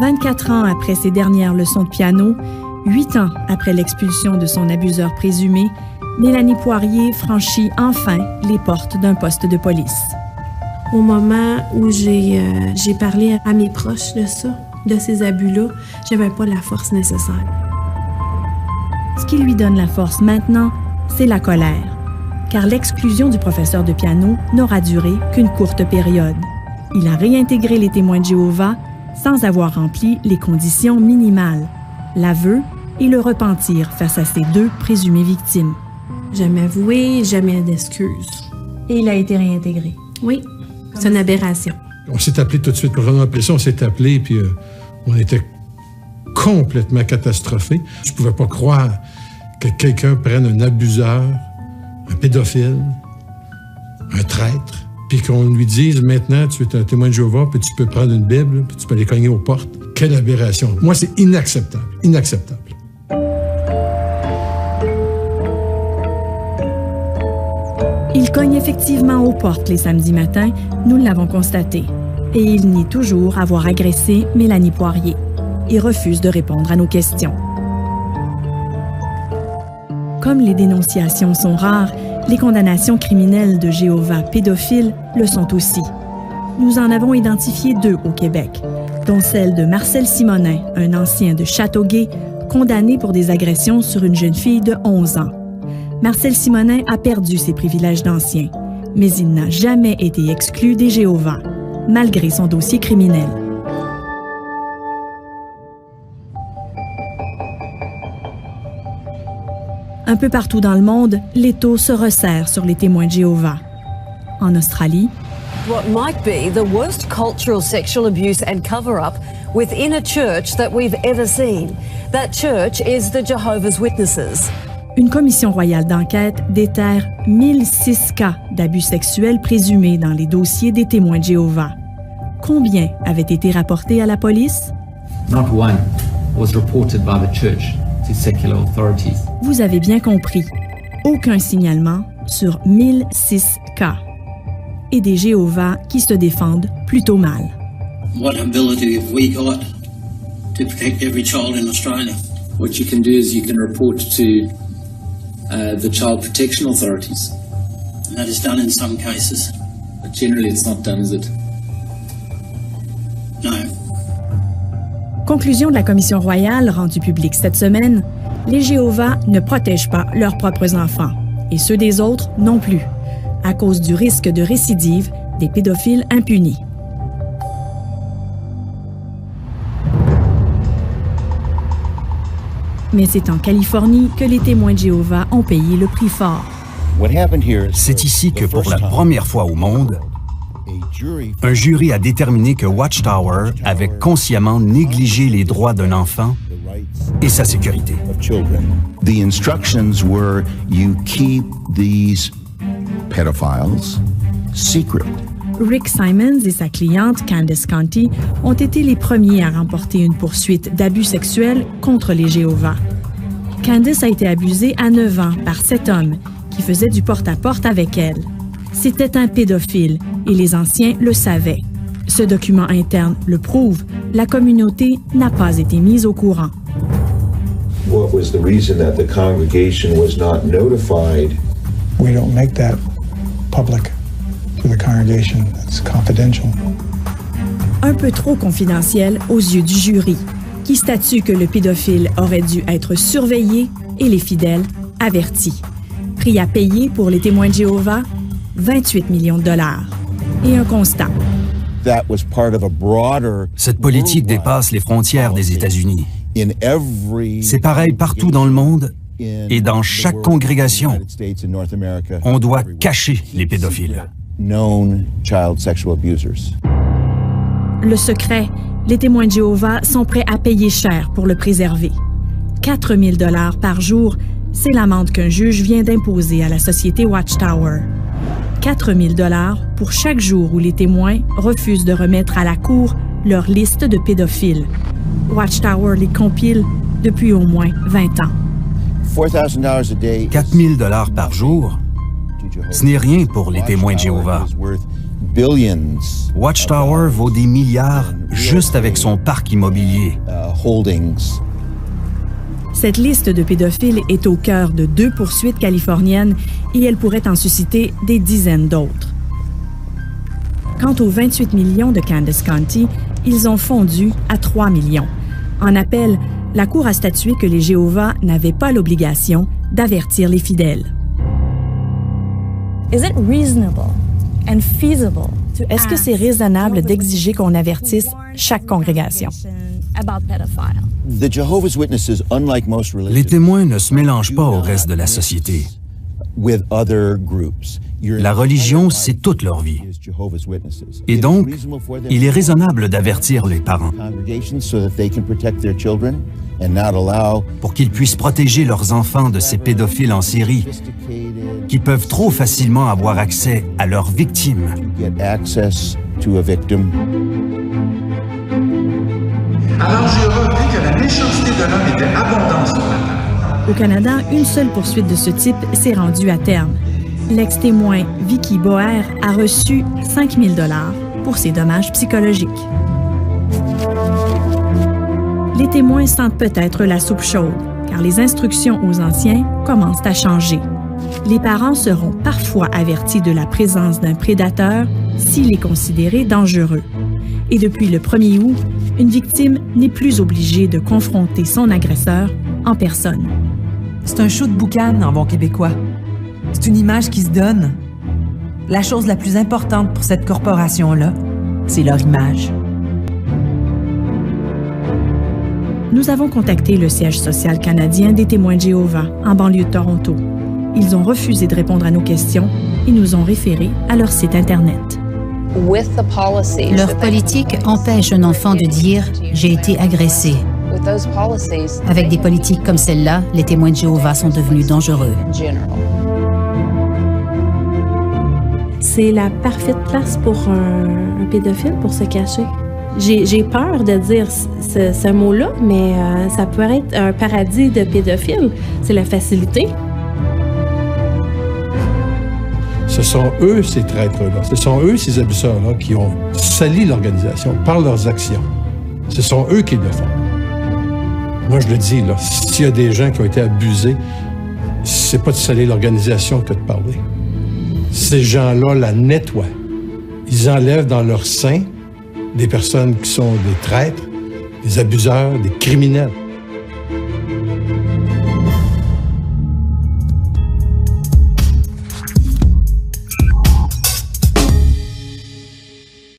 24 ans après ses dernières leçons de piano, 8 ans après l'expulsion de son abuseur présumé, Mélanie Poirier franchit enfin les portes d'un poste de police. Au moment où j'ai parlé à mes proches de ça, de ces abus-là, j'avais pas la force nécessaire. Ce qui lui donne la force maintenant, c'est la colère. Car l'exclusion du professeur de piano n'aura duré qu'une courte période. Il a réintégré les témoins de Jéhovah sans avoir rempli les conditions minimales, l'aveu et le repentir face à ses 2 présumées victimes. Jamais avoué, jamais d'excuses. Et il a été réintégré. Oui, c'est une aberration. On s'est appelé tout de suite, quand on a appelé ça, on s'est appelé, puis on était complètement catastrophés. Je pouvais pas croire que quelqu'un prenne un abuseur, un pédophile, un traître, puis qu'on lui dise maintenant, tu es un témoin de Jéhovah, puis tu peux prendre une Bible, puis tu peux aller cogner aux portes. Quelle aberration. Moi, c'est inacceptable. Inacceptable. Il cogne effectivement aux portes les samedis matins, nous l'avons constaté. Et il nie toujours avoir agressé Mélanie Poirier. Il refuse de répondre à nos questions. Comme les dénonciations sont rares, les condamnations criminelles de Jéhovah pédophiles le sont aussi. Nous en avons identifié 2 au Québec, dont celle de Marcel Simonin, un ancien de Châteauguay, condamné pour des agressions sur une jeune fille de 11 ans. Marcel Simonin a perdu ses privilèges d'ancien, mais il n'a jamais été exclu des Jéhovah, malgré son dossier criminel. Un peu partout dans le monde, l'étau se resserre sur les témoins de Jéhovah. En Australie, what might be the worst cultural sexual abuse and cover-up within a church that we've ever seen. That church is the Jehovah's Witnesses. Une commission royale d'enquête déterre 1006 cas d'abus sexuels présumés dans les dossiers des témoins de Jéhovah. Combien avaient été rapportés à la police? Not one was reported by the church to secular authorities. Vous avez bien compris. Aucun signalement sur 1006 cas. Et des Jéhovah qui se défendent plutôt mal. What ability have we got to protect every child in Australia? What you can do is you can report to the Child Protection Authorities. And that is done in some cases. But generally it's not done, is it? No. Conclusion de la Commission royale rendue publique cette semaine, les Jéhovah ne protègent pas leurs propres enfants, et ceux des autres non plus, à cause du risque de récidive des pédophiles impunis. Mais c'est en Californie que les témoins de Jéhovah ont payé le prix fort. C'est ici que pour la première fois au monde, un jury a déterminé que Watchtower avait consciemment négligé les droits d'un enfant et sa sécurité. The instructions were you keep these pedophiles secret. Rick Simons et sa cliente Candice Conti ont été les premiers à remporter une poursuite d'abus sexuels contre les Jéhovah. Candice a été abusée à 9 ans par cet homme qui faisait du porte-à-porte avec elle. C'était un pédophile et les anciens le savaient. Ce document interne le prouve, la communauté n'a pas été mise au courant. What was the reason that the congregation was not notified? We don't make that public. The congregation, it's confidential. Un peu trop confidentiel aux yeux du jury, qui statue que le pédophile aurait dû être surveillé et les fidèles avertis. Prix à payer pour les témoins de Jéhovah, 28 millions de dollars. Et un constat. Cette politique dépasse les frontières des États-Unis. C'est pareil partout dans le monde et dans chaque congrégation. On doit cacher les pédophiles. Le secret, les témoins de Jéhovah sont prêts à payer cher pour le préserver. 4 000 $ par jour, c'est l'amende qu'un juge vient d'imposer à la société Watchtower. 4 000 $ pour chaque jour où les témoins refusent de remettre à la cour leur liste de pédophiles. Watchtower les compile depuis au moins 20 ans. 4 000 $ par jour, ce n'est rien pour les témoins de Jéhovah. billions. Watchtower vaut des milliards juste avec son parc immobilier. Holdings. Cette liste de pédophiles est au cœur de 2 poursuites californiennes et elle pourrait en susciter des dizaines d'autres. Quant aux 28 millions de Candace County, ils ont fondu à 3 millions. En appel, la Cour a statué que les Jéhovah n'avaient pas l'obligation d'avertir les fidèles. Est-ce que c'est raisonnable d'exiger qu'on avertisse chaque congrégation? Les témoins ne se mélangent pas au reste de la société. La religion, c'est toute leur vie. Et donc, il est raisonnable d'avertir les parents pour qu'ils puissent protéger leurs enfants de ces pédophiles en série qui peuvent trop facilement avoir accès à leurs victimes. Alors Jéhovah vit que la méchanceté de l'homme était abondante sur la terre. Au Canada, une seule poursuite de ce type s'est rendue à terme. L'ex-témoin Vicky Boer a reçu 5 000 $ pour ses dommages psychologiques. Les témoins sentent peut-être la soupe chaude, car les instructions aux anciens commencent à changer. Les parents seront parfois avertis de la présence d'un prédateur s'il est considéré dangereux. Et depuis le 1er août, une victime n'est plus obligée de confronter son agresseur en personne. C'est un show de boucan en bon québécois. C'est une image qui se donne. La chose la plus importante pour cette corporation-là, c'est leur image. Nous avons contacté le siège social canadien des témoins de Jéhovah en banlieue de Toronto. Ils ont refusé de répondre à nos questions et nous ont référé à leur site Internet. Leur politique empêche un enfant de dire « j'ai été agressé ». Avec des politiques comme celle-là, les témoins de Jéhovah sont devenus dangereux. C'est la parfaite place pour un pédophile pour se cacher. J'ai peur de dire ce mot-là, mais ça peut être un paradis de pédophiles. C'est la facilité. Ce sont eux, ces traîtres-là, ce sont eux, ces abuseurs-là, qui ont sali l'organisation par leurs actions. Ce sont eux qui le font. Moi, je le dis, là, s'il y a des gens qui ont été abusés, c'est pas de salir l'organisation que de parler. Ces gens-là la nettoient. Ils enlèvent dans leur sein des personnes qui sont des traîtres, des abuseurs, des criminels.